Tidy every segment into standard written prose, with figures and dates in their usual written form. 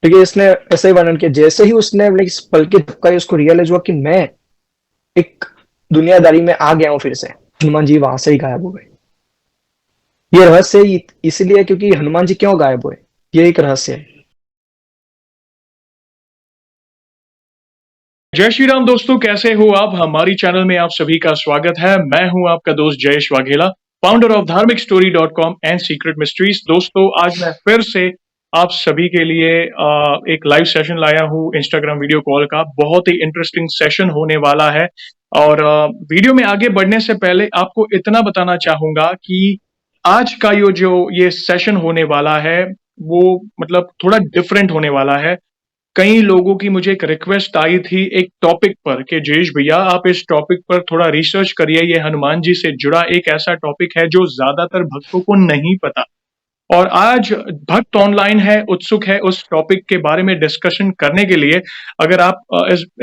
क्योंकि इसने ऐसे ही वर्णन किया, जैसे ही उसने लाइक इस पल की झपकाई, उसको रियलाइज हुआ कि मैं एक दुनियादारी में आ गया हूँ फिर से। हनुमान जी वहां से ही गायब हो गए। ये रहस्य इसलिए क्योंकि हनुमान जी क्यों गायब हुए, ये एक रहस्य है। जय श्री राम दोस्तों, कैसे हो आप? हमारी चैनल में आप सभी का स्वागत है। मैं हूं आपका दोस्त जयेश वाघेला, फाउंडर ऑफ धार्मिक story .com and secret mysteries. दोस्तों, आज मैं फिर से आप सभी के लिए एक लाइव सेशन लाया हूं इंस्टाग्राम वीडियो कॉल का। बहुत ही इंटरेस्टिंग सेशन होने वाला है। और वीडियो में आगे बढ़ने से पहले आपको इतना बताना चाहूंगा कि आज का ये सेशन होने वाला है, वो मतलब थोड़ा डिफरेंट होने वाला है। कई लोगों की मुझे एक रिक्वेस्ट आई थी एक टॉपिक पर कि जयेश भैया, आप इस टॉपिक पर थोड़ा रिसर्च करिए। ये हनुमान जी से जुड़ा एक ऐसा टॉपिक है जो ज्यादातर भक्तों को नहीं पता। और आज भक्त ऑनलाइन है, उत्सुक है उस टॉपिक के बारे में डिस्कशन करने के लिए। अगर आप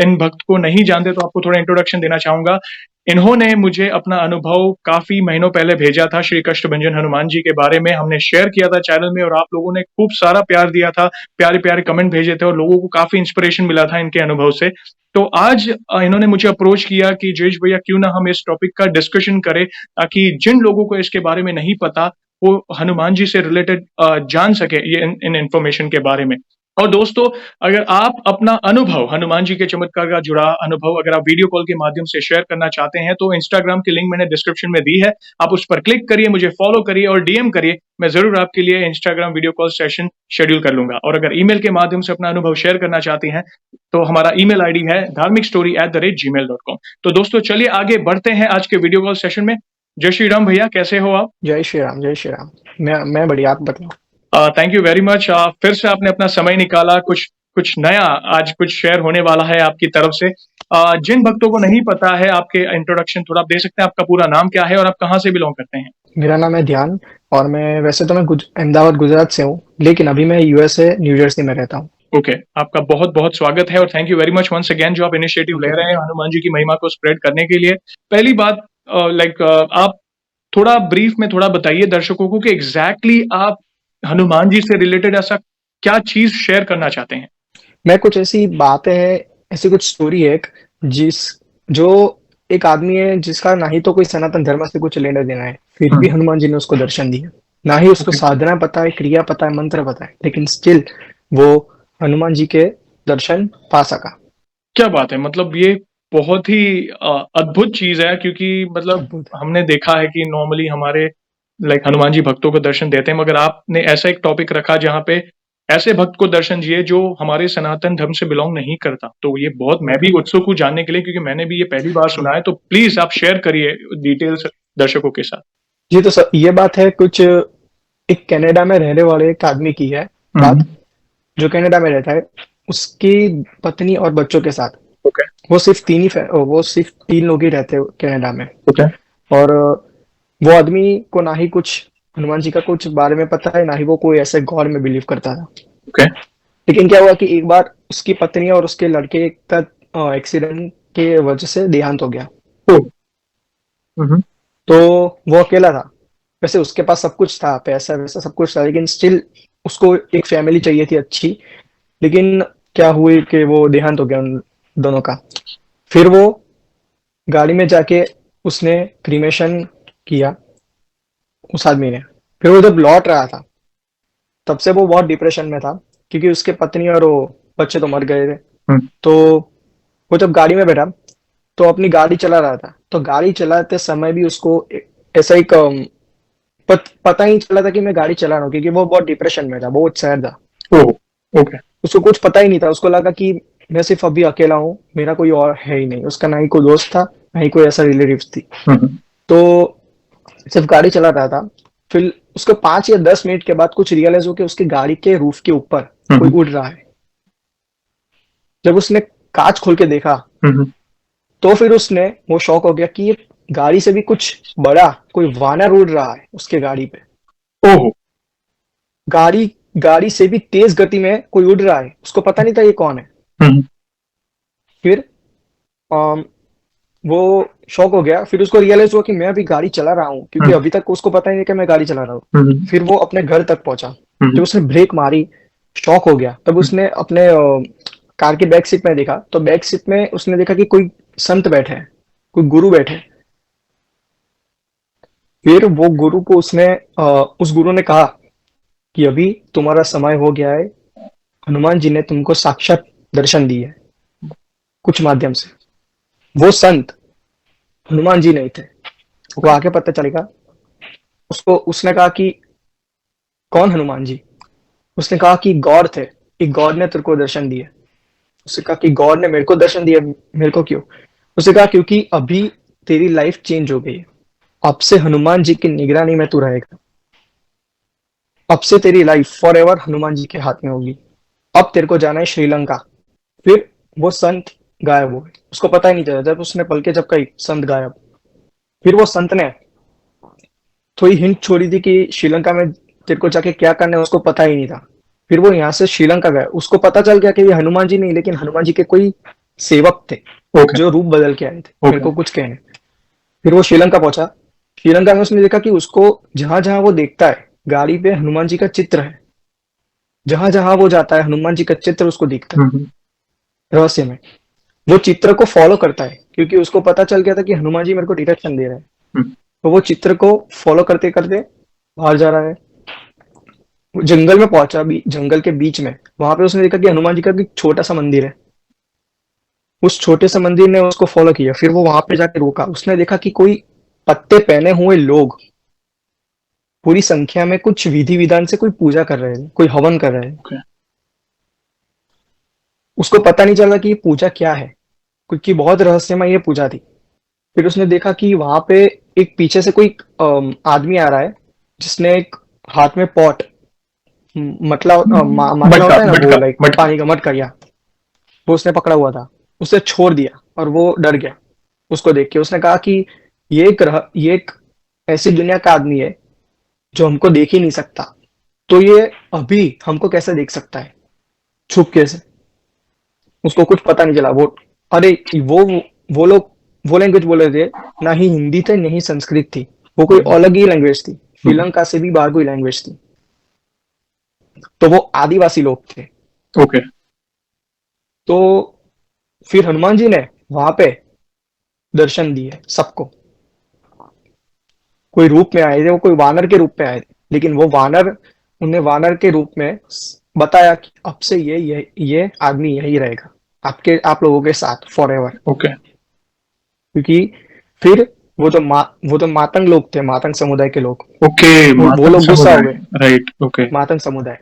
इन भक्त को नहीं जानते तो आपको थोड़ा इंट्रोडक्शन देना चाहूंगा। इन्होंने मुझे अपना अनुभव काफी महीनों पहले भेजा था, श्री कष्टभंजन हनुमान जी के बारे में हमने शेयर किया था चैनल में, और आप लोगों ने खूब सारा प्यार दिया था, प्यारे प्यारे कमेंट भेजे थे और लोगों को काफी इंस्पिरेशन मिला था इनके अनुभव से। तो आज इन्होंने मुझे अप्रोच किया कि जयेश भैया, क्यों ना हम इस टॉपिक का डिस्कशन करें, ताकि जिन लोगों को इसके बारे में नहीं पता वो हनुमान जी से रिलेटेड जान सके ये इन इंफॉर्मेशन के बारे में। और दोस्तों, अगर आप अपना अनुभव, हनुमान जी के चमत्कार का जुड़ा अनुभव, अगर आप वीडियो कॉल के माध्यम से शेयर करना चाहते हैं तो इंस्टाग्राम की लिंक मैंने डिस्क्रिप्शन में दी है। आप उस पर क्लिक करिए, मुझे फॉलो करिए और डीएम करिए। मैं जरूर आपके लिए Instagram video call session schedule कर लूंगा। और अगर ईमेल के माध्यम से अपना अनुभव शेयर करना चाहते हैं तो हमारा ईमेल आईडी है dharmikstory@gmail.com। तो दोस्तों, चलिए आगे बढ़ते हैं आज के वीडियो कॉल सेशन में। जय श्री राम भैया, कैसे हो आप? जय श्री राम, जय श्री राम। मैं बढ़िया, आप बताओ। Thank you very much. फिर से आपने अपना समय निकाला, कुछ कुछ नया आज कुछ शेयर होने वाला है आपकी तरफ से। जिन भक्तों को नहीं पता है, आपके इंट्रोडक्शन थोड़ा आप दे सकते हैं? आपका पूरा नाम क्या है और आप कहाँ से बिलोंग करते हैं? मेरा नाम है ध्यान, और मैं वैसे तो मैं अहमदाबाद गुजरात से हूँ, लेकिन अभी मैं यूएसए न्यू जर्सी में रहता हूँ। ओके, आपका बहुत बहुत स्वागत है और thank you very much once again जो आप इनिशिएटिव ले रहे हैं हनुमान जी की महिमा को स्प्रेड करने के लिए। पहली बात, आप थोड़ा ब्रीफ में थोड़ा बताइए दर्शकों को कि एग्जैक्टली आप हनुमान जी से रिलेटेड ऐसा क्या चीज शेयर करना चाहते हैं? मैं कुछ ऐसी बातें हैं, ऐसी कुछ स्टोरी है एक, जिस जो एक आदमी है जिसका ना ही तो कोई सनातन धर्म से कुछ लेना देना है, फिर भी हनुमान जी ने उसको दर्शन दिया। ना ही उसको ओके, साधना पता है, क्रिया पता है, मंत्र पता है, लेकिन स्टिल वो हनुमान जी के दर्शन पा सका। क्या बात है! मतलब ये बहुत ही अद्भुत चीज है, क्योंकि मतलब अद्भुत है। हमने देखा है कि नॉर्मली हमारे हनुमान जी भक्तों को दर्शन देते हैं, मगर आपने ऐसा एक टॉपिक रखा जहाँ पे ऐसे भक्त को दर्शन दिए जो हमारे सनातन धर्म से बिलोंग नहीं करता। तो ये बहुत, मैं भी उत्सुक हूँ जानने के लिए, क्योंकि मैंने भी ये पहली बार सुना है। तो प्लीज आप शेयर करिए डिटेल्स दर्शकों के साथ। जी तो सर, ये बात है कुछ एक कनाडा में रहने वाले एक आदमी की है बात, हम्म। जो कनाडा में रहता है, उसकी पत्नी और बच्चों के साथ। ओके। वो सिर्फ 3 लोग ही रहते हैं कनाडा में। ओके। और वो आदमी को ना ही कुछ हनुमान जी का कुछ बारे में पता है, ना ही वो कोई ऐसे गॉड में बिलीव करता था। ओके। लेकिन क्या हुआ कि एक बार उसकी पत्नी और उसके लड़के का एक्सीडेंट के वजह से देहांत हो गया। ओ। हम्म। तो वो अकेला था। वैसे उसके पास सब कुछ था, पैसा वैसा सब कुछ था, लेकिन स्टिल उसको एक फैमिली चाहिए थी अच्छी। लेकिन क्या हुई कि वो देहांत हो गया उन दोनों का। फिर वो गाड़ी में जाके उसने क्रीमेशन किया उस आदमी ने। फिर वो जब लौट रहा था, तब से वो बहुत डिप्रेशन में था, क्योंकि उसके पत्नी और वो बच्चे तो मर गए थे। हम्म। तो वो जब गाड़ी में बैठा, तो अपनी गाड़ी चला रहा था, तो गाड़ी चलाते समय भी उसको ऐसा एक पता ही नहीं चला था कि मैं गाड़ी चला रहा हूँ, क्योंकि वो बहुत डिप्रेशन में था, बहुत सैड था। ओ। ओके। उसको कुछ पता ही नहीं था, उसको लगा कि मैं सिर्फ अभी अकेला हूँ, मेरा कोई और है ही नहीं। उसका ना ही कोई दोस्त था, ना ही कोई ऐसा रिलेटिव थी। हम्म। तो सिर्फ गाड़ी चला रहा था। फिर उसको 5 या 10 मिनट के बाद कुछ रियलाइज हो कि उसकी गाड़ी के रूफ के ऊपर कोई हम्म। उड़ रहा है। जब उसने कांच खोल के देखा, हम्म। तो फिर उसने वो शॉक हो गया कि ये गाड़ी से भी कुछ बड़ा कोई वानर उड़ रहा है उसके गाड़ी पे। ओहो। गाड़ी गाड़ी से भी तेज गति में कोई उड़ रहा है, उसको पता नहीं था ये कौन है। हम्म। फिर अम, वो शॉक हो गया। फिर उसको रियलाइज हुआ कि मैं अभी गाड़ी चला रहा हूँ, क्योंकि हम्म। अभी तक उसको पता ही नहीं कि मैं गाड़ी चला रहा हूँ। हम्म। फिर वो अपने घर तक पहुंचा। हम्म। जब उसने ब्रेक मारी, शॉक हो गया। तब उसने अपने कार के बैक सीट में देखा, तो बैक सीट में उसने देखा कि कोई संत बैठे हैं, कोई गुरु बैठे हैं। फिर वो गुरु को उस गुरु ने कहा कि अभी तुम्हारा समय हो गया है, हनुमान जी ने तुमको साक्षात दर्शन दिए है कुछ माध्यम से। वो संत हनुमान जी नहीं थे। वो आगे पता चलेगा। उसको उसने कहा कि कौन हनुमान जी? उसने कहा कि गॉड थे, कि गॉड ने तेरे को दर्शन दिए। उसने कहा कि गॉड ने मेरे को दर्शन दिया, मेरे को क्यों? उसने कहा क्योंकि अभी तेरी लाइफ चेंज हो गई है। अब से हनुमान जी की निगरानी में तू रहेगा। अब से तेरी life for ever Hanuman ji के हाथ में होगी। अब तेरे को जाना है श्रीलंका। फिर वो संत गायब हो गए, उसको पता ही नहीं चला। जब उसने पलके झपकाई, संत गायब। फिर वो संत ने थोड़ी हिंट छोड़ी थी कि श्रीलंका में तेरे को जाके क्या करना है, उसको पता ही नहीं था। फिर वो यहाँ से श्रीलंका गया, उसको पता चल गया कि ये हनुमान जी नहीं, लेकिन हनुमान जी के कोई सेवक थे ओके जो रूप बदल के आए थे मेरे ओके को कुछ कहने। फिर वो श्रीलंका पहुंचा। श्रीलंका में उसने देखा कि उसको जहां जहां वो देखता है, गाड़ी पे हनुमान जी का चित्र है। जहां जहां वो जाता है, हनुमान जी का चित्र उसको दिखता हम्म, है रहस्य में। वो चित्र को फॉलो करता है, क्योंकि उसको पता चल गया था कि हनुमान जी मेरे को डिटेक्शन दे रहे हैं। हम्म, तो वो चित्र को फॉलो करते करते बाहर जा रहा है। वो जंगल में पहुंचा, भी जंगल के बीच में। वहां पे उसने देखा कि हनुमान जी का एक छोटा सा मंदिर है। उस छोटे से मंदिर ने उसको फॉलो किया। फिर वो वहां पे जाके रोका। उसने देखा कि कोई पत्ते पहने हुए लोग पूरी संख्या में कुछ विधि विधान से कोई पूजा कर रहे हैं, कोई हवन कर रहे हैं। ओके उसको पता नहीं चला कि ये पूजा क्या है, क्योंकि बहुत रहस्यमय ये पूजा थी। फिर उसने देखा कि वहां पे एक पीछे से कोई आदमी आ रहा है, जिसने एक हाथ में पॉट, मटका मटका होता है ना, वो मटका लाइक मटका। पानी का मटका, या वो उसने पकड़ा हुआ था। उसे छोड़ दिया और वो डर गया। उसको देख के उसने कहा कि ये एक ऐसी दुनिया का आदमी है जो हमको देख ही नहीं सकता। तो ये अभी हमको कैसे देख सकता है छुप के से? उसको कुछ पता नहीं चला। अरे वो लोग वो लैंग्वेज बोल रहे थे, ना ही हिंदी थे ना ही संस्कृत थी। वो कोई अलग ही लैंग्वेज थी, श्रीलंका से भी बाहर कोई लैंग्वेज थी। तो वो आदिवासी लोग थे। ओके तो फिर हनुमान जी ने वहां पे दर्शन दिए सबको। कोई रूप में आए थे, वो कोई वानर के रूप में आए थे, लेकिन वो वानर, उन्हें वानर के रूप में बताया कि अब से ये आदमी यही रहेगा, आप लोगों के साथ फॉर एवर। ओके क्योंकि फिर वो जो मातंग लोग थे, मातंग समुदाय के लोग, ओके। वो मातंग लोग गुस्सा हो समुदाय। गए। राइट ओके मातंग समुदाय,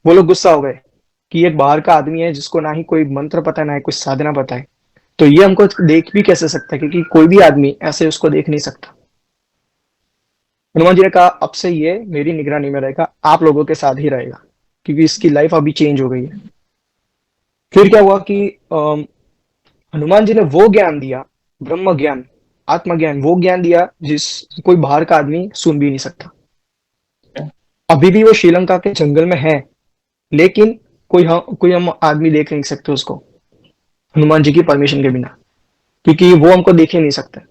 वो लोग गुस्सा हो गए कि एक बाहर का आदमी है जिसको ना ही कोई मंत्र पता है, ना ही कुछ साधना पता है। तो ये हमको देख भी कैसे सकता है, क्योंकि कोई भी आदमी ऐसे उसको देख नहीं सकता। हनुमान जी ने कहा अब से ये मेरी निगरानी में रहेगा, आप लोगों के साथ ही रहेगा, क्योंकि इसकी लाइफ अभी चेंज हो गई है। फिर क्या हुआ कि हनुमान जी ने वो ज्ञान दिया, ब्रह्म ज्ञान, आत्मज्ञान, वो ज्ञान दिया जिस कोई बाहर का आदमी सुन भी नहीं सकता। अभी भी वो श्रीलंका के जंगल में है, लेकिन कोई हम आदमी देख नहीं सकते उसको, हनुमान जी की परमिशन के बिना, क्योंकि वो हमको देख ही नहीं सकते।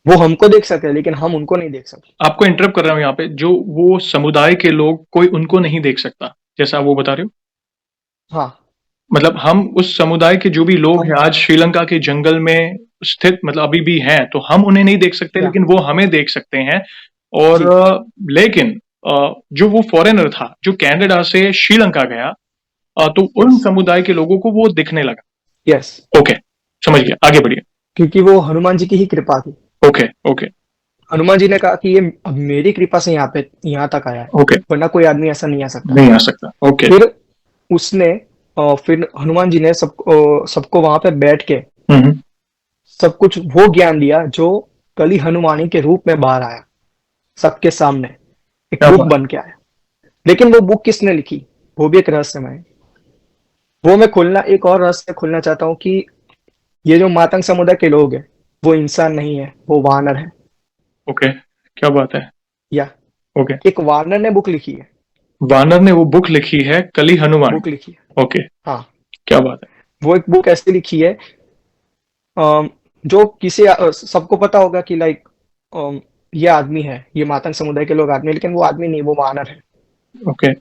वो हमको देख सकते हैं, लेकिन हम उनको नहीं देख सकते। आपको इंटरप्ट कर रहा हूँ यहाँ पे। जो वो समुदाय के लोग, कोई उनको नहीं देख सकता, जैसा आप वो बता रहे हो। हाँ। मतलब हम उस समुदाय के जो भी लोग हैं हम आज श्रीलंका के जंगल में स्थित, मतलब अभी भी हैं, तो हम उन्हें नहीं देख सकते, या लेकिन वो हमें देख सकते हैं। और जी, लेकिन जो वो फॉरेनर था जो कनाडा से श्रीलंका गया, तो यस, उन समुदाय के लोगों को वो दिखने लगा। यस, ओके समझ गया, आगे बढ़िए। क्योंकि वो हनुमान जी की ही कृपा थी। ओके ओके हनुमान जी ने कहा कि ये अब मेरी कृपा से यहाँ तक आया है, ओके। वरना कोई आदमी ऐसा नहीं आ सकता। नहीं आ सकता। ओके। फिर उसने फिर हनुमान जी ने सबको वहां पे बैठ के हम्म। सब कुछ वो ज्ञान दिया जो कली हनुमानी के रूप में बाहर आया, सबके सामने एक क्या बुक बात। बन के आया। लेकिन वो बुक किसने लिखी, वो भी एक रहस्यमय है। वो मैं खोलना, एक और रहस्य खोलना चाहता हूँ कि ये जो मातंग समुदाय के लोग हैं, वो इंसान नहीं है, वो वानर है। ओके क्या बात है। या ओके। एक वानर ने बुक लिखी है। वानर ने वो बुक लिखी है, कली हनुमान। बुक लिखी है। ओके हाँ। क्या बात है। वो एक बुक ऐसी लिखी है, जो सबको पता होगा कि लाइक ये आदमी है, ये मातंग समुदाय के लोग आदमी है, लेकिन वो आदमी नहीं, वो वानर है। ओके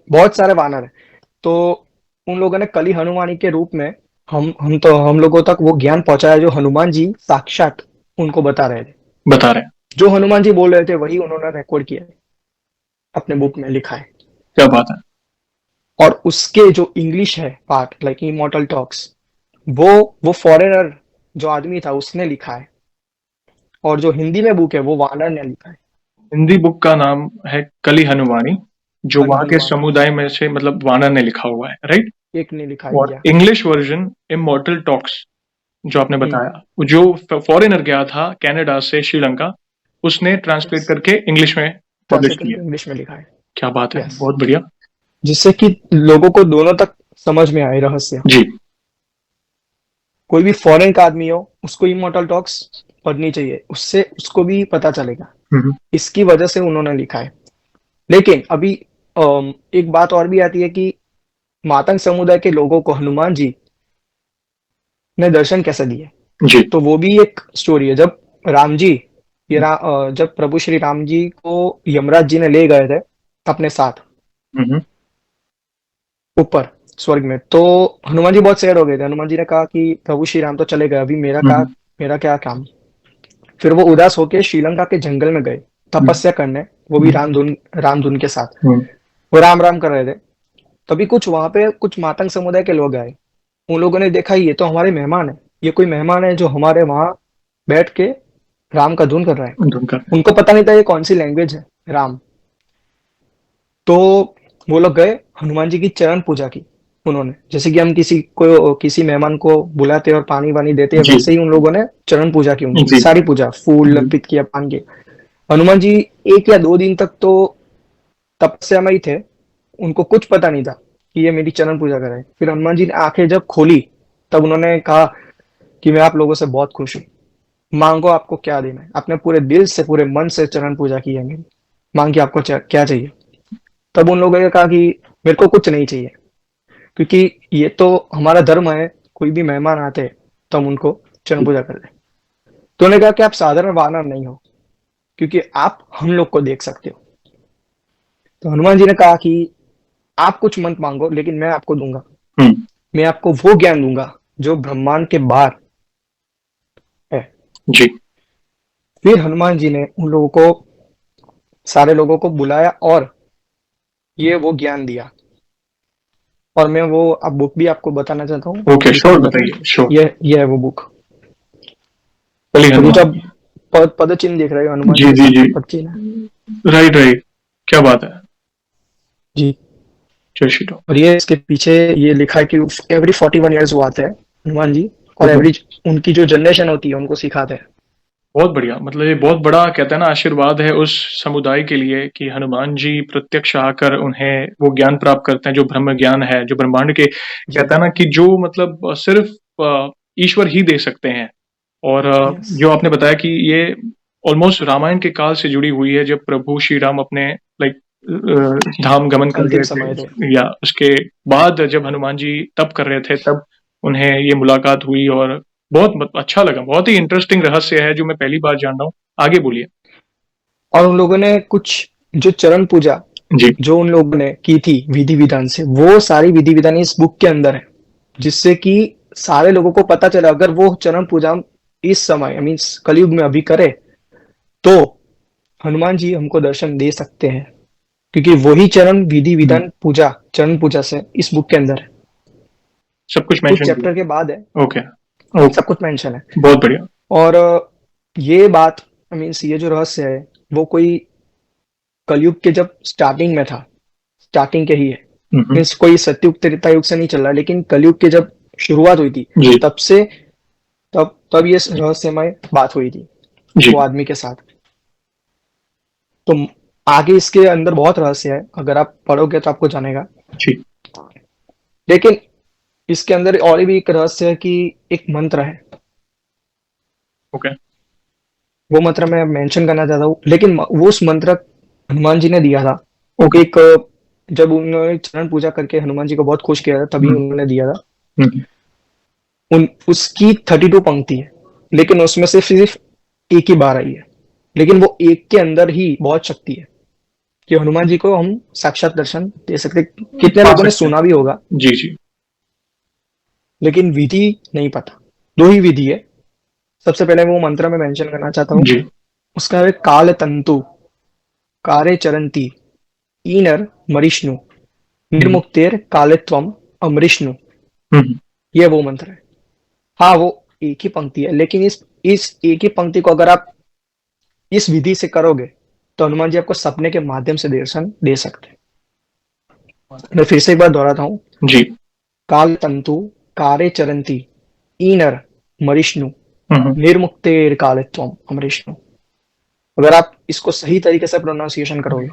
बहुत सारे वानर है। तो उन लोगों ने कली हनुमानी के रूप में हम लोगों तक वो ज्ञान पहुंचाया जो हनुमान जी साक्षात उनको बता रहे थे। बता रहे हैं। जो हनुमान जी बोल रहे थे वही उन्होंने रिकॉर्ड किया है, अपने बुक में लिखा है। क्या बात है। और उसके जो इंग्लिश है पार्ट लाइक इमॉर्टल टॉक्स, वो वो फॉरेनर जो आदमी था उसने लिखा है। और जो हिंदी में बुक है वो वानर ने लिखा है। हिंदी बुक का नाम है कली हनुमानी, जो कली वहाँ के हनुमानी समुदाय में से मतलब वानर ने लिखा हुआ है, राइट? एक ने लिखा है और या। इंग्लिश वर्जन इमॉर्टल टॉक्स जो आपने हम्म। बताया, जो फॉरेनर गया था कनाडा से श्रीलंका, उसने ट्रांसलेट यस। करके इंग्लिश में पब्लिश ट्रांसलेट किया। करके इंग्लिश में लिखा है। क्या बात है, यस। बहुत बढ़िया। जिससे कि लोगों को दोनों तक समझ में आए रहस्य। जी। कोई भी फॉरेन का आदमी हो उसको इमॉर्टल टॉक्स पढ़नी चाहिए, उससे उसको भी पता चलेगा। हम्म। इसकी वजह से उन्होंने लिखा है। लेकिन अभी एक बात और भी आती है कि मातंग समुदाय के लोगों को हनुमान जी ने दर्शन कैसे दिए। जी। तो वो भी एक स्टोरी है। जब राम जी जब प्रभु श्री राम जी को यमराज जी ने ले गए थे अपने साथ हम्म। ऊपर स्वर्ग में, तो हनुमान जी बहुत सैड हो गए थे। हनुमान जी ने कहा कि प्रभु श्री राम तो चले गए, अभी हम्म। मेरा क्या काम। फिर वो उदास होकर श्रीलंका के जंगल में गए हम्म। तपस्या करने, वो भी रामधुन के साथ। हम्म। वो राम राम कर रहे थे। तभी कुछ वहां पे कुछ मातंग समुदाय के लोग आए। उन लोगों ने देखा ये तो हमारे मेहमान है, ये कोई मेहमान है जो हमारे वहां बैठ के राम का धुन कर रहा है। धुनकर। उनको पता नहीं था ये कौन सी लैंग्वेज है राम। तो वो लोग गए, हनुमान जी की चरण पूजा की उन्होंने। जैसे कि हम किसी मेहमान को बुलाते और पानी वानी देते हैं, जी। वैसे ही उन लोगों ने चरण पूजा की, उनकी जी। सारी पूजा, फूल जी। अर्पित किया, पान के। हनुमान जी 1 या 2 दिन तक तो तपस्या में ही थे। उनको कुछ पता नहीं था कि ये मेरी चरण पूजा कर रहे हैं। फिर हनुमान जी ने आंखें जब खोली तब उन्होंने कहा कि मैं आप लोगों से बहुत खुश हूँ, मांगो आपको क्या देना है। अपने पूरे दिल से पूरे मन से चरण पूजा की है मेरी, मांग के आपको क्या चाहिए। तब उन लोगों ने कहा कि मेरे को कुछ नहीं चाहिए, क्योंकि ये तो हमारा धर्म है, कोई भी मेहमान आते तो हम उनको चरण पूजा कर दे। तो उन्होंने कहा कि आप साधारण वानर नहीं हो, क्योंकि आप हम लोग को देख सकते हो। तो हनुमान जी ने कहा कि आप कुछ मत मांगो, लेकिन मैं आपको दूंगा। हम्म। मैं आपको वो ज्ञान दूंगा जो ब्रह्मांड के बाहर है। जी। फिर हनुमान जी ने उन लोगों को, सारे लोगों को बुलाया और ये वो ज्ञान दिया। और मैं वो अब बुक भी आपको बताना चाहता हूँ ओके, जिसके श्योर, अंदर है। बताइए, श्योर। ये है वो बुक। कली तो नीचे हनुमान। आप पद चिन्ह देख रहे हो, हनुमान जी जी के जी साथ जी। पद चिन्ह है। Right right. क्या बात है। जी। जय श्री राम। और ये इसके पीछे ये लिखा है कि एवरी 41 ईयर्स वो आते हैं हनुमान जी, और ओके। एवरी उनकी जो जनरेशन होती है उनको सिखाते हैं। बहुत बढ़िया, मतलब ये बहुत बड़ा कहते हैं ना आशीर्वाद है उस समुदाय के लिए कि हनुमान जी प्रत्यक्ष आकर उन्हें वो ज्ञान प्राप्त करते हैं जो ब्रह्म ज्ञान है, जो ब्रह्मांड के जी। कहता है ना कि जो मतलब सिर्फ ईश्वर ही दे सकते हैं। और यस। जो आपने बताया कि ये ऑलमोस्ट रामायण के काल से जुड़ी हुई है, जब प्रभु श्री राम अपने लाइक धाम गमन कर अंतिम रहे समय थे। थे, या उसके बाद जब हनुमान जी तप कर रहे थे तब उन्हें ये मुलाकात हुई। और बहुत अच्छा लगा, बहुत ही इंटरेस्टिंग रहस्य है जो मैं पहली बार जान रहा हूँ। आगे बोलिए। और उन लोगों ने कुछ जो चरण पूजा जी। जो उन लोगों ने की थी विधि विधान से, वो सारी विधि विधान इस बुक के अंदर है। जिससे कि सारे लोगों को पता चला, अगर वो चरण पूजा हम इस समय मीन्स कलयुग में अभी करे तो हनुमान जी हमको दर्शन दे सकते हैं, क्योंकि वही चरण विधि हम्म। विधान पूजा चरण पूजा से इस बुक के अंदर है। सब कुछ कुछ मेंशन चैप्टर किया। के बाद है, ओके। सब ओके। कुछ मेंशन है। बहुत बढ़िया। और ये बात मीन्स ये जो रहस्य है वो कोई कलयुग के जब स्टार्टिंग में था, स्टार्टिंग के ही है। हम्म। मीन्स कोई सत्युग त्रेता युग से नहीं चल रहा, लेकिन कलयुग के जब शुरुआत हुई थी जी। तब से तब ये रहस्यमय बात हुई थी जी। वो आदमी के साथ। तो आगे इसके अंदर बहुत रहस्य है, अगर आप पढ़ोगे तो आपको जानेगा। जी। लेकिन इसके अंदर और भी एक रहस्य है कि एक मंत्र है। ओके। वो मंत्र मैं मेंशन करना चाहता हूँ, लेकिन वो उस मंत्र हनुमान जी ने दिया था। ओके। एक जब उन्होंने चरण पूजा करके हनुमान जी को बहुत खुश किया था तभी हम्म। उन्होंने दिया था। हम्म। उसकी 32 पंक्ति है, लेकिन उसमें से सिर्फ एक ही बार आई है। लेकिन वो एक के अंदर ही बहुत शक्ति है। कि हनुमान जी को हम साक्षात दर्शन दे सकते। कितने पा लोगों ने सकते हैं। सुना भी होगा, जी, जी। लेकिन विधि नहीं पता। दो ही विधि है। सबसे पहले वो मंत्र में मेंशन करना चाहता हूँ। जी। उसका है काल तंतु कारे चरंती ईनर मरिष्णु हुँ, निर्मुक्तेर कालेत्वम अमृष्णु। हुँ, हुँ। ये वो मंत्र है। हाँ, वो एक ही पंक्ति है, लेकिन इस एक ही पंक्ति को अगर आप इस विधि से करोगे तो हनुमान जी आपको सपने के माध्यम से दर्शन दे सकते हैं। मैं फिर से एक बार दोहराता हूँ। जी। काल तंतु कारे चरंती ईनर मरिष्णु हुँ, हुँ। निर्मुक्तेर कालेत्वम अमृष्णु। अगर आप इसको सही तरीके से प्रोनाउंसिएशन करोगे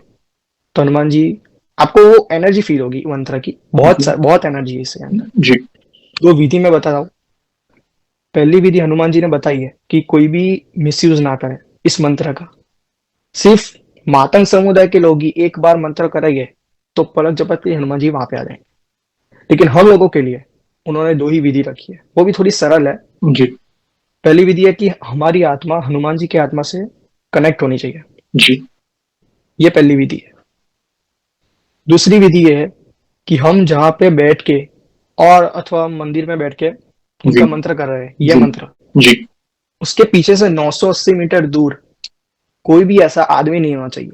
तो हनुमान जी आपको वो एनर्जी फील होगी मंत्र की। जी, बहुत एनर्जी है इसके अंदर। जी, दो विधि मैं बता रहा हूँ। पहली विधि हनुमान जी ने बताई है कि कोई भी मिसयूज ना करे इस मंत्र का। सिर्फ मातंग समुदाय के लोग ही एक बार मंत्र करेंगे तो पलक झपकते ही हनुमान जी वहां पे आ जाएंगे। लेकिन हम लोगों के लिए उन्होंने दो ही विधि रखी है, वो भी थोड़ी सरल है। जी, पहली विधि है कि हमारी आत्मा हनुमान जी की आत्मा से कनेक्ट होनी चाहिए। जी, ये पहली विधि है। दूसरी विधि ये है कि हम जहाँ पे बैठ के और अथवा मंदिर में बैठ के जी, उनका मंत्र कर रहे हैं, ये जी, मंत्र, जी, उसके पीछे से 980 मीटर दूर कोई भी ऐसा आदमी नहीं होना चाहिए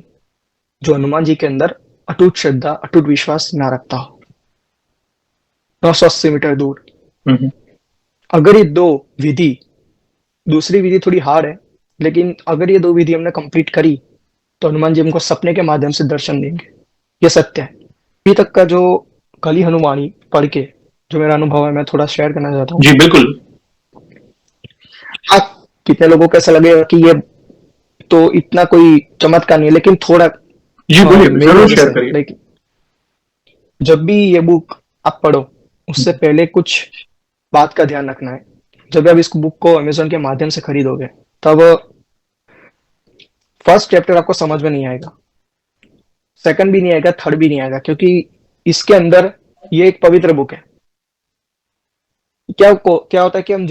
जो हनुमान जी के अंदर अटूट श्रद्धा अटूट विश्वास ना रखता हो। 980 मीटर दूर। हुँ, हुँ। अगर ये दो विधि, दूसरी विधि थोड़ी हार्ड है, लेकिन अगर ये दो विधि हमने कंप्लीट करी तो हनुमान जी हमको सपने के माध्यम से दर्शन देंगे। ये सत्य है। अभी तक का जो कली हनुमानी पढ़ के जो मेरा अनुभव है, मैं थोड़ा शेयर करना चाहता हूँ। जी, बिल्कुल। हाँ, कितने लोगों को ऐसा लगेगा कि ये तो इतना कोई चमत्कार नहीं है, लेकिन थोड़ा जी, बोलिए, मेरी ज़रूर वजह शेयर से, करिए। लेकिन जब भी ये बुक आप पढ़ो उससे पहले कुछ बात का ध्यान रखना है। जब आप इस बुक को अमेजोन के माध्यम से खरीदोगे तब फर्स्ट चैप्टर आपको समझ में नहीं आएगा, सेकंड भी नहीं आएगा, थर्ड भी नहीं आएगा, क्योंकि इसके अंदर ये एक पवित्र बुक है। क्या होता है कि हम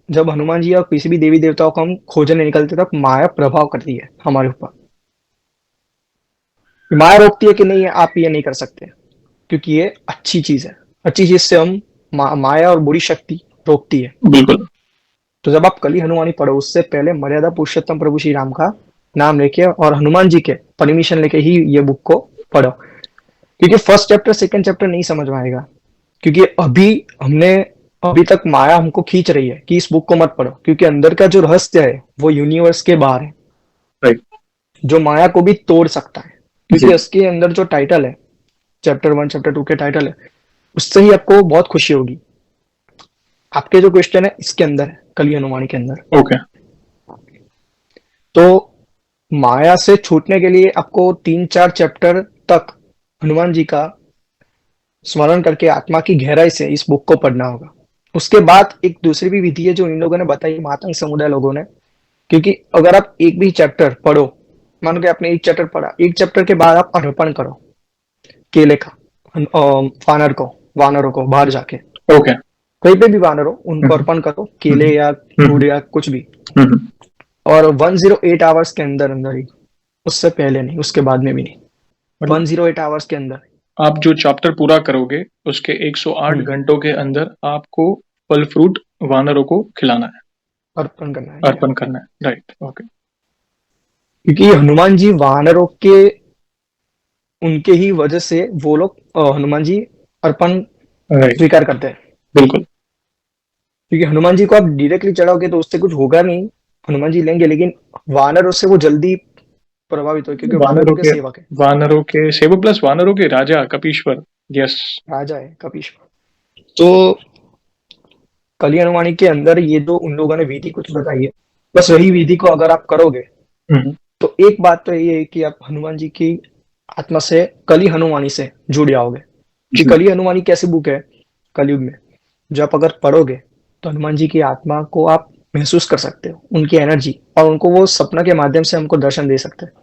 जब हनुमान जी या किसी भी देवी देवताओं को हम खोजने निकलते तब माया प्रभाव करती है हमारे ऊपर। माया रोकती है कि नहीं आप ये नहीं कर सकते, क्योंकि ये अच्छी चीज है। अच्छी चीज से हम माया और बुरी शक्ति रोकती है। बिल्कुल। तो जब आप कली हनुमानी पढ़ो उससे पहले मर्यादा पुरुषोत्तम प्रभु श्री राम का नाम लेके और हनुमान जी के परमिशन लेके ही ये बुक को पढ़ो, क्योंकि फर्स्ट चैप्टर सेकंड चैप्टर नहीं समझ में आएगा। क्योंकि अभी तक माया हमको खींच रही है कि इस बुक को मत पढ़ो, क्योंकि अंदर का जो रहस्य है वो यूनिवर्स के बाहर है, राइट। जो माया को भी तोड़ सकता है। जी, क्योंकि इसके अंदर जो टाइटल है, चैप्टर 1 चैप्टर 2 के टाइटल है, उससे ही आपको बहुत खुशी होगी। आपके जो क्वेश्चन है इसके अंदर है, कली हनुमानी के अंदर। ओके। तो माया से छूटने के लिए आपको 3-4 चैप्टर तक हनुमान जी का स्मरण करके आत्मा की गहराई से इस बुक को पढ़ना होगा। उसके बाद एक दूसरी भी विधि है जो इन लोगों ने बताई, मातंग समुदाय लोगों ने। क्योंकि अगर आप एक भी चैप्टर पढ़ो, मान लो कि आपने एक चैप्टर पढ़ा, एक चैप्टर के बाद आप अर्पण करो केले का वानर को, वानरों को बाहर जाके, ओके। कहीं पे भी वानर हो हुँ, उनको हुँ, अर्पण करो, हुँ, केले या हुँ, गुड़ हुँ, या कुछ भी। हुँ, हुँ। और 108 आवर्स के अंदर अंदर ही, उससे पहले नहीं, उसके बाद में भी नहीं, मतलब 108 आवर्स के अंदर। आप जो चैप्टर पूरा करोगे, उसके 108 हम्म, घंटों के अंदर आपको फल-फ्रूट वानरों को खिलाना है, अर्पण करना है ये। अर्पण करना है। Right, okay. क्योंकि हनुमान जी वानरों के, उनके ही वजह से वो लोग हनुमान जी अर्पण राइट, स्वीकार करते हैं। बिल्कुल। क्योंकि हनुमान जी को आप डायरेक्टली चढ़ाओगे तो उससे कुछ होगा नहीं, हनुमान जी लेंगे, लेकिन वानरों से वो जल्दी प्रभावित हो, क्योंकि वानरों वानरों के के सेवक है। वानरों के सेवक प्लस वानरों के राजा कपीश्वर। यस। राजा है कपीश्वर। तो कली हनुमानी के अंदर ये जो उन लोगों ने विधि कुछ बताई है, बस वही विधि को अगर आप करोगे हुँ, हुँ। तो एक बात तो ये है कि आप हनुमान जी की आत्मा से, कली हनुमानी से जुड़ जाओगे। कि जी, कली हनुमानी कैसी बुक है कलयुग में, जो आप अगर पढ़ोगे तो हनुमान जी की आत्मा को आप महसूस कर सकते हो, उनकी एनर्जी, और उनको वो सपना के माध्यम से हमको दर्शन दे सकते हैं।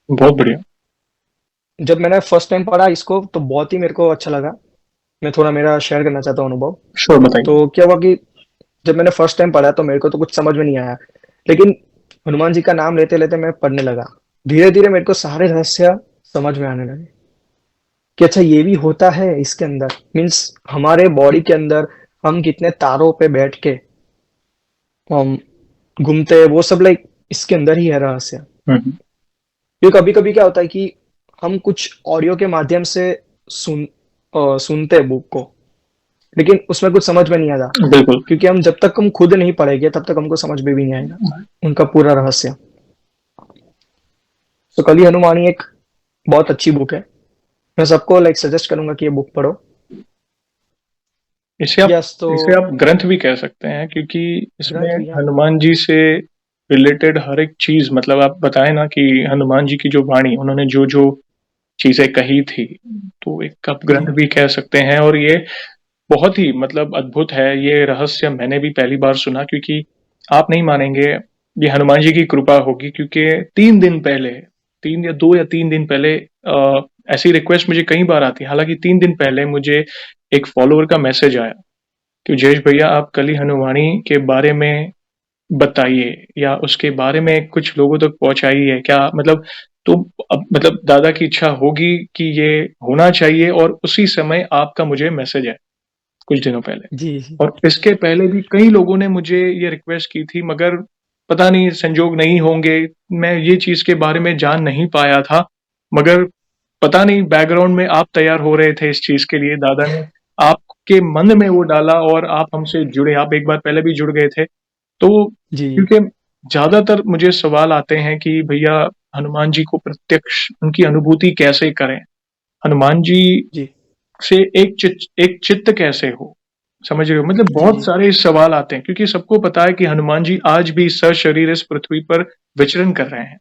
बहुत बढ़िया। जब मैंने फर्स्ट टाइम पढ़ा इसको तो बहुत ही मेरे को अच्छा लगा। मैं थोड़ा मेरा शेयर करना चाहता हूँ अनुभव। श्योर, बताइए। तो क्या हुआ कि जब मैंने फर्स्ट टाइम पढ़ा तो मेरे को तो कुछ समझ में नहीं आया, लेकिन हनुमान जी का नाम लेते लेते मैं पढ़ने लगा। धीरे धीरे मेरे को सारे रहस्य समझ में आने लगे कि अच्छा ये भी होता है इसके अंदर। मीन्स हमारे बॉडी के अंदर हम कितने तारों पे बैठ के हम घूमते हैं, वो सब लाइक इसके अंदर ही है रहस्य। हम्म, क्योंकि कभी कभी क्या होता है कि हम कुछ ऑडियो के माध्यम से सुनते हैं बुक को, लेकिन उसमें कुछ समझ में नहीं आता, बिल्कुल। क्योंकि हम जब तक हम खुद नहीं पढ़ेंगे तब तक हमको समझ में भी नहीं आएगा उनका पूरा रहस्य। तो कली हनुमानी एक बहुत अच्छी बुक है, मैं सबको लाइक सजेस्ट करूंगा कि ये बुक पढ़ो। इसे आप यस तो इसे आप ग्रंथ भी कह सकते हैं, क्योंकि इसमें ग्रंथ भी है। हनुमान जी से रिलेटेड हर एक चीज, मतलब आप बताएं ना कि हनुमान जी की जो वाणी, उन्होंने जो जो चीजें कही थी, तो एक आप जी ग्रंथ भी कह सकते हैं। और ये बहुत ही मतलब अद्भुत है। ये रहस्य मैंने भी पहली बार सुना, क्योंकि आप नहीं मानेंगे, ये हनुमान जी की कृपा होगी, क्योंकि 3 दिन पहले, 3 या 2 या 3 दिन पहले ऐसी रिक्वेस्ट मुझे कई बार आती है। हालांकि 3 दिन पहले मुझे एक फॉलोअर का मैसेज आया कि जयेश भैया, आप कली हनुमानी के बारे में बताइए, या उसके बारे में कुछ लोगों तक पहुंचाइए क्या, मतलब। तो अब मतलब दादा की इच्छा होगी कि ये होना चाहिए, और उसी समय आपका मुझे मैसेज है कुछ दिनों पहले। जी जी और इसके पहले भी कई लोगों ने मुझे ये रिक्वेस्ट की थी, मगर पता नहीं संजोग नहीं होंगे, मैं ये चीज के बारे में जान नहीं पाया था। मगर पता नहीं बैकग्राउंड में आप तैयार हो रहे थे इस चीज के लिए, दादा ने आपके मन में वो डाला, और आप हमसे जुड़े, आप एक बार पहले भी जुड़ गए थे। तो जी क्योंकि ज्यादातर मुझे सवाल आते हैं कि भैया, हनुमान जी को प्रत्यक्ष उनकी अनुभूति कैसे करें, हनुमान जी जी से एक चित्त कैसे हो, समझ रहे हो, मतलब जी बहुत जी सारे सवाल आते हैं, क्योंकि सबको पता है कि हनुमान जी आज भी सशरीर इस पृथ्वी पर विचरण कर रहे हैं।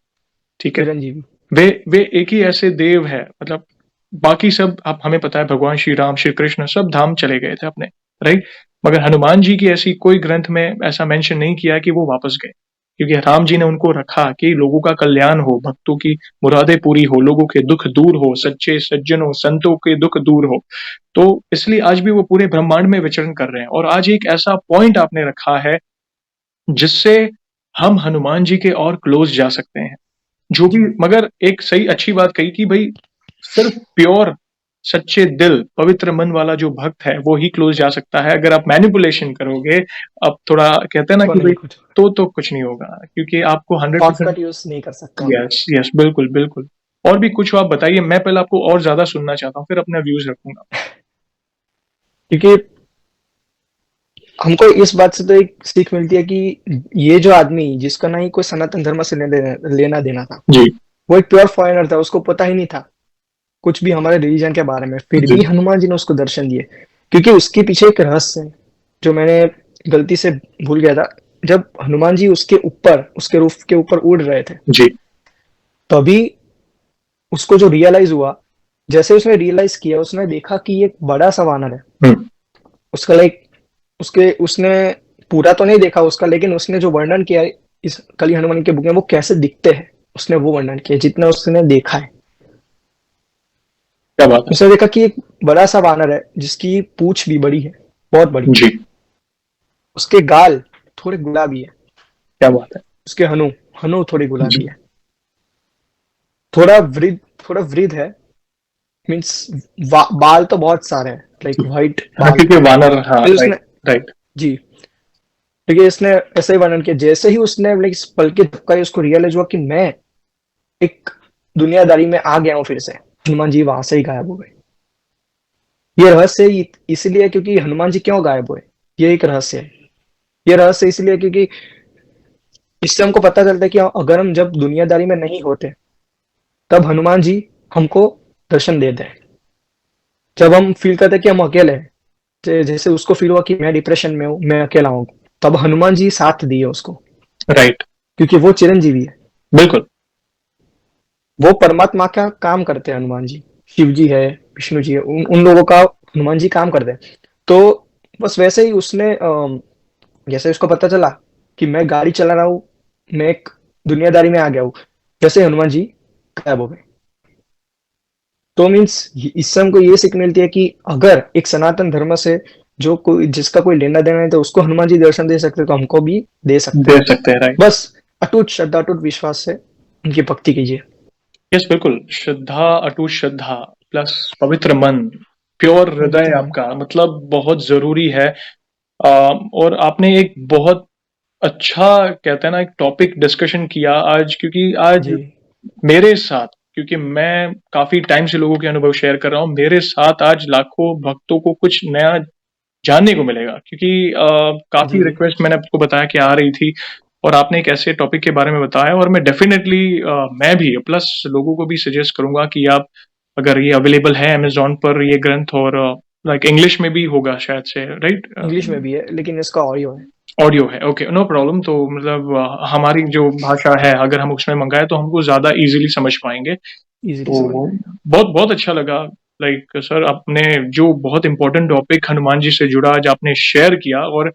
ठीक है। चिरंजीवी। वे एक ही ऐसे देव है, मतलब बाकी सब आप हमें पता है, भगवान श्री राम, श्री कृष्ण सब धाम चले गए थे अपने, राइट। मगर हनुमान जी की ऐसी कोई ग्रंथ में ऐसा मेंशन नहीं किया कि वो वापस गए, क्योंकि राम जी ने उनको रखा कि लोगों का कल्याण हो, भक्तों की मुरादें पूरी हो, लोगों के दुख दूर हो, सच्चे सज्जनों संतों के दुख दूर हो। तो इसलिए आज भी वो पूरे ब्रह्मांड में विचरण कर रहे हैं। और आज एक ऐसा पॉइंट आपने रखा है जिससे हम हनुमान जी के और क्लोज जा सकते हैं, जो भी। जी मगर एक सही अच्छी बात कही कि भाई, सिर्फ प्योर सच्चे दिल पवित्र मन वाला जो भक्त है वो ही क्लोज जा सकता है। अगर आप मैनिपुलेशन करोगे, अब थोड़ा कहते हैं ना तो कि भाई, नहीं कुछ तो कुछ नहीं होगा, क्योंकि आपको 100%। शॉर्टकट यूज नहीं कर सकते हम। यस यस, बिल्कुल बिल्कुल। और भी कुछ आप बताइए, मैं पहले आपको और ज्यादा सुनना चाहता हूँ, फिर अपना व्यूज रखूंगा। क्योंकि हमको इस बात से तो एक सीख मिलती है कि ये जो आदमी जिसका ना ही कोई सनातन धर्म से लेना देना था, जी वो एक प्योर फॉरेनर था, उसको पता ही नहीं था कुछ भी हमारे रिलीजन के बारे में, फिर जी भी हनुमान जी ने उसको दर्शन दिए। क्योंकि उसके पीछे एक रहस्य है जो मैंने गलती से भूल गया था। जब हनुमान जी उसके ऊपर, उसके रूफ के ऊपर उड़ रहे थे, जी। तभी उसको जो रियलाइज हुआ, जैसे उसने रियलाइज किया, उसने देखा कि एक बड़ा सा वानर है। हम्म। उसका लाइक उसके उसने पूरा तो नहीं देखा उसका, लेकिन उसने जो वर्णन किया इस कली हनुमान के बुक में, वो कैसे दिखते हैं उसने वो वर्णन किया जितना उसने देखा है। क्या बात उसने देखा कि एक बड़ा सा वानर है जिसकी पूंछ भी बड़ी है, बहुत बड़ी। है। जी। उसके गाल थोड़े गुलाबी है, क्या बात है। उसके हनु हनु थोड़ी जी। गुलाबी है, थोड़ा वृद्ध, थोड़ा वृद्ध है। मीन्स बाल तो बहुत सारे हैं, लाइक व्हाइट हाँ, बाल। क्योंकि वानर, हाँ, फिर राइट उसने राइट। जी, देखिए इसने ऐसे ही वर्णन किया, जैसे ही उसने लाइक इस पल के झपकाई, उसको रियलाइज हुआ कि मैं एक दुनियादारी में आ गया हूँ फिर से। हनुमान जी वहां से ही गायब हो गए। ये रहस्य इसलिए क्योंकि हनुमान जी क्यों गायब हुए, ये एक रहस्य है। ये रहस्य इसलिए क्योंकि इससे हमको पता चलता है कि अगर हम जब दुनियादारी में नहीं होते, तब हनुमान जी हमको दर्शन देते हैं। जब हम फील करते हैं कि हम अकेले हैं, जैसे उसको फील हुआ कि मैं डिप्रेशन में हूँ, मैं अकेला हूँ, तब हनुमान जी साथ दिए उसको, राइट। क्योंकि वो चिरंजीवी है। बिल्कुल। वो परमात्मा का काम करते हैं हनुमान जी। शिव जी है, विष्णु जी है, उन लोगों का हनुमान जी काम करते हैं। तो बस वैसे ही उसने जैसे उसको पता चला कि मैं गाड़ी चला रहा हूँ, मैं एक दुनियादारी में आ गया हूँ, जैसे हनुमान जी गायब हो गए। तो मीन्स इससे हमको ये सीख मिलती है कि अगर एक सनातन धर्म से जो कोई, जिसका कोई लेना देना है, तो उसको हनुमान जी दर्शन दे सकते हैं, तो हमको भी दे सकते दे हैं। सकते हैं, राइट। बस अटूट श्रद्धा, अटूट विश्वास से उनकी भक्ति कीजिए। यस, बिल्कुल। श्रद्धा, अटूट श्रद्धा प्लस पवित्र मन, प्योर हृदय पवित्र मन। आपका मतलब बहुत ज़रूरी है। और आपने एक बहुत अच्छा कहते हैं ना एक टॉपिक डिस्कशन किया आज, क्योंकि आज जी मेरे साथ, क्योंकि मैं काफ़ी टाइम से लोगों के अनुभव शेयर कर रहा हूँ, मेरे साथ आज लाखों भक्तों को कुछ नया जानने को मिलेगा, क्योंकि जी काफ़ी जी रिक्वेस्ट मैंने आपको बताया कि आ रही थी, और आपने एक ऐसे टॉपिक के बारे में बताया, और मैं डेफिनेटली मैं भी प्लस लोगों को भी सजेस्ट करूंगा कि आप, अगर ये अवेलेबल है अमेजोन पर ये ग्रंथ, और लाइक इंग्लिश में भी होगा शायद से, राइट? इंग्लिश में भी है लेकिन इसका ऑडियो है। ऑडियो है, ओके, नो प्रॉब्लम। तो मतलब हमारी जो भाषा है अगर हम उसमें मंगाए तो हमको ज़्यादा इजीली समझ पाएंगे। इजीली समझ तो में। बहुत बहुत अच्छा लगा। लाइक सर, आपने जो बहुत इंपॉर्टेंट टॉपिक हनुमान जी से जुड़ा आज आपने शेयर किया, और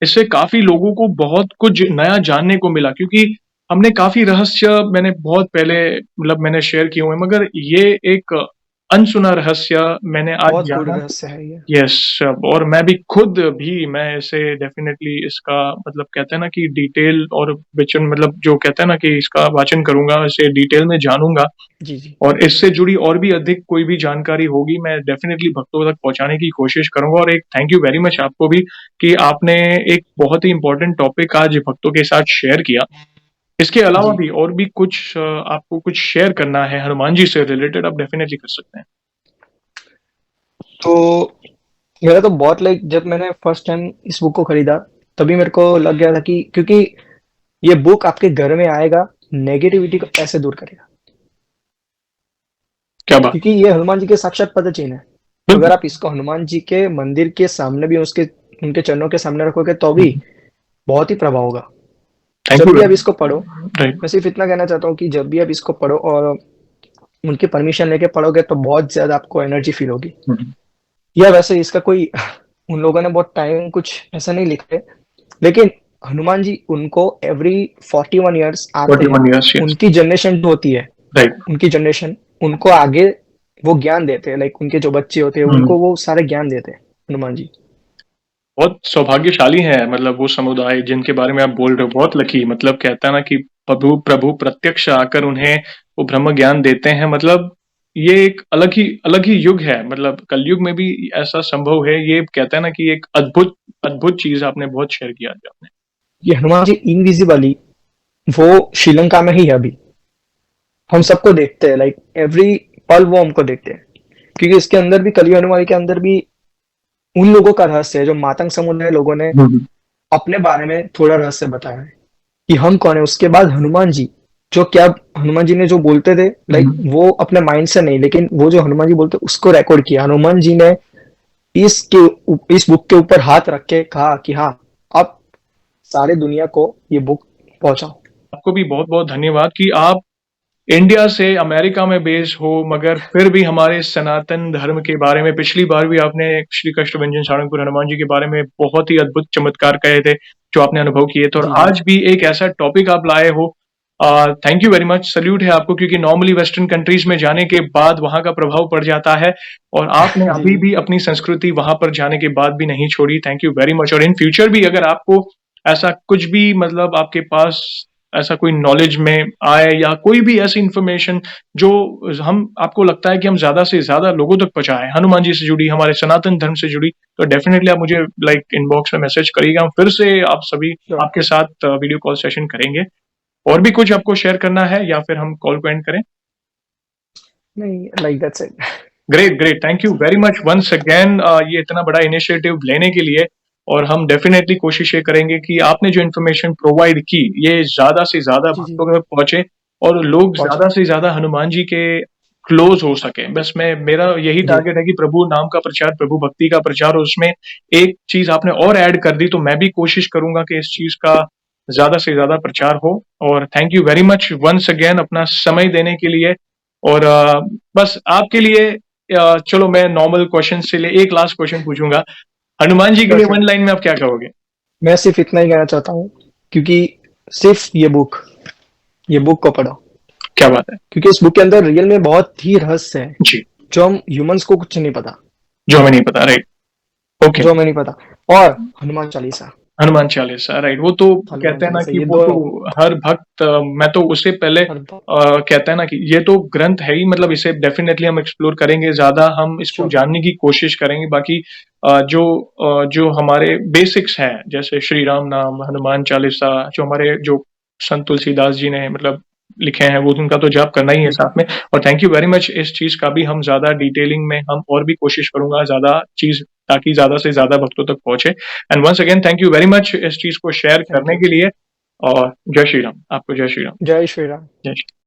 इससे काफी लोगों को बहुत कुछ नया जानने को मिला, क्योंकि हमने काफी रहस्य मैंने बहुत पहले मतलब मैंने शेयर किए हुए हैं, मगर ये एक अनसुना रहस्य मैंने आज बहुत गूढ़ जाना। रहस्य है ये। यस। और मैं भी खुद भी मैं इसे डेफिनेटली इसका मतलब कहते हैं ना कि डिटेल और विचन मतलब जो कहते हैं ना कि इसका वाचन करूंगा, इसे डिटेल में जानूंगा, जी जी और इससे जुड़ी और भी अधिक कोई भी जानकारी होगी मैं डेफिनेटली भक्तों तक पहुंचाने की कोशिश करूंगा। और एक थैंक यू वेरी मच आपको भी कि आपने एक बहुत ही इंपॉर्टेंट टॉपिक आज भक्तों के साथ शेयर किया। इसके अलावा जी। भी और भी कुछ आपको कुछ शेयर करना है हनुमान जी से रिलेटेड, आप डेफिनेटली कर सकते हैं। तो मेरा तो बहुत लाइक जब मैंने फर्स्ट टाइम इस बुक को खरीदा तभी मेरे को लग गया था कि क्योंकि ये बुक आपके घर में आएगा, नेगेटिविटी को कैसे दूर करेगा। क्या बात। क्योंकि ये हनुमान जी के साक्षात पद चिन्ह है। बिल्कुल। अगर आप इसको हनुमान जी के मंदिर के सामने भी उसके उनके चरणों के सामने रखोगे तो भी बहुत ही प्रभाव होगा। थैंक जब यू भी आप वेरी इसको पढ़ो, मच। राइट। मैं सिर्फ इतना कहना चाहता हूँ कि जब भी आप इसको पढ़ो और उनकी परमिशन लेके पढ़ोगे तो बहुत ज्यादा आपको एनर्जी फील होगी। या वैसे इसका कोई उन लोगों ने बहुत टाइम कुछ ऐसा नहीं लिखे, लेकिन हनुमान जी उनको एवरी 41 ईयर्स आते हैं। 41 ईयर्स, यस। उनकी जनरेशन जो होती है, राइट। उनकी जनरेशन उनको आगे वो ज्ञान देते हैं, लाइक उनके जो बच्चे होते हैं उनको वो सारे ज्ञान देते हैं हनुमान जी। बहुत सौभाग्यशाली है मतलब वो समुदाय जिनके बारे में आप बोल रहे हो, बहुत लकी, मतलब कहता है ना कि प्रभु प्रभु प्रत्यक्ष आकर उन्हें वो ब्रह्म ज्ञान देते हैं। मतलब ये एक अलग ही युग है, मतलब कलयुग में भी ऐसा संभव है, ये कहता है ना कि एक अद्भुत अद्भुत चीज आपने बहुत शेयर किया आज आपने। ये हनुमान जी इनविजिबली वो श्रीलंका में ही है अभी। हम सबको देखते हैं, लाइक एवरी पल वो हमको देखते हैं। क्योंकि इसके अंदर भी कलयुग हनुमान के अंदर भी उन लोगों का रहस्य है जो मातंग समुदाय लोगों ने अपने बारे में थोड़ा रहस्य बताया है कि हम कौन है। उसके बाद हनुमान जी जो क्या हनुमान जी ने जो बोलते थे, लाइक वो अपने माइंड से नहीं, लेकिन वो जो हनुमान जी बोलते उसको रिकॉर्ड किया हनुमान जी ने। इस बुक के ऊपर हाथ रख के कहा कि हाँ, अब सारे दुनिया को ये बुक पहुंचाओ। आपको भी बहुत बहुत धन्यवाद कि आप इंडिया से अमेरिका में बेस हो, मगर फिर भी हमारे सनातन धर्म के बारे में, पिछली बार भी आपने श्री कष्टभंजन सारंगपुर हनुमान जी के बारे में बहुत ही अद्भुत चमत्कार कहे थे जो आपने अनुभव किए थे, और जी जी आज भी एक ऐसा टॉपिक आप लाए हो। Thank you very much, salute है आपको, क्योंकि नॉर्मली वेस्टर्न कंट्रीज में जाने के बाद वहां का प्रभाव पड़ जाता है, और आपने जी अभी जी भी अपनी संस्कृति वहां पर जाने के बाद भी नहीं छोड़ी। Thank you very much. और इन फ्यूचर भी अगर आपको ऐसा कुछ भी मतलब आपके पास ऐसा कोई नॉलेज में आए, या कोई भी ऐसी इंफॉर्मेशन जो हम आपको लगता है कि हम ज्यादा से ज्यादा लोगों तक पहुंचाएं, हनुमान जी से जुड़ी, हमारे सनातन धर्म से जुड़ी, तो डेफिनेटली आप मुझे लाइक इनबॉक्स में मैसेज करिएगा, हम फिर से आप सभी श्योर। आपके साथ वीडियो कॉल सेशन करेंगे। और भी कुछ आपको शेयर करना है या फिर हम कॉल को एंड करें? नहीं, like that's it. Great great, thank you very much once again ये इतना बड़ा इनिशिएटिव लेने के लिए। और हम डेफिनेटली कोशिश ये करेंगे कि आपने जो इन्फॉर्मेशन प्रोवाइड की ये ज्यादा से ज्यादा जी जी भक्तों तक पहुंचे, और लोग पहुंचे। ज्यादा से ज्यादा हनुमान जी के क्लोज हो सके। बस मैं मेरा यही जी टारगेट है कि प्रभु नाम का प्रचार, प्रभु भक्ति का प्रचार, और उसमें एक चीज आपने और ऐड कर दी, तो मैं भी कोशिश करूंगा कि इस चीज का ज्यादा से ज्यादा प्रचार हो। और thank you very much once again अपना समय देने के लिए। और बस आपके लिए चलो मैं नॉर्मल क्वेश्चन से ले एक लास्ट क्वेश्चन पूछूंगा। हनुमान जी के श्योर लिए श्योर। वन लाइन में आप क्या कहोगे? मैं सिर्फ इतना ही कहना चाहता हूँ, क्योंकि सिर्फ ये बुक को पढ़ो। क्या बात है। क्योंकि इस बुक के अंदर रियल में बहुत ही रहस्य है जी। जो हम ह्यूमंस को कुछ नहीं पता, जो हमें नहीं पता, राइट। ओके। जो हमें नहीं पता। और हनुमान चालीसा हनुमान चालीसा, राइट। वो तो हनुमान कहते हैं ना चालीसा कि ये वो तो दोनों हर भक्त, मैं तो उससे पहले हर बार। कहता है ना कि ये तो ग्रंथ है ही, मतलब इसे डेफिनेटली हम एक्सप्लोर करेंगे, ज़्यादा हम इसको श्योर। जानने की कोशिश करेंगे। बाकी जो हमारे बेसिक्स हैं, जैसे श्री राम नाम, हनुमान चालीसा, जो हमारे जो संत तुलसीदास जी ने मतलब लिखे हैं, वो उनका तो जाप करना ही है लिखा। साथ में। और थैंक यू वेरी मच, इस चीज़ का भी हम ज़्यादा डिटेलिंग में हम और भी कोशिश करूँगा ज़्यादा चीज़, ताकि ज़्यादा से ज़्यादा भक्तों तक पहुँचे। And once again thank you very much इस चीज़ को शेयर थैंक करने यू। के लिए। और जय श्री राम, आपको जय श्री राम। जय श्री राम। जय श्री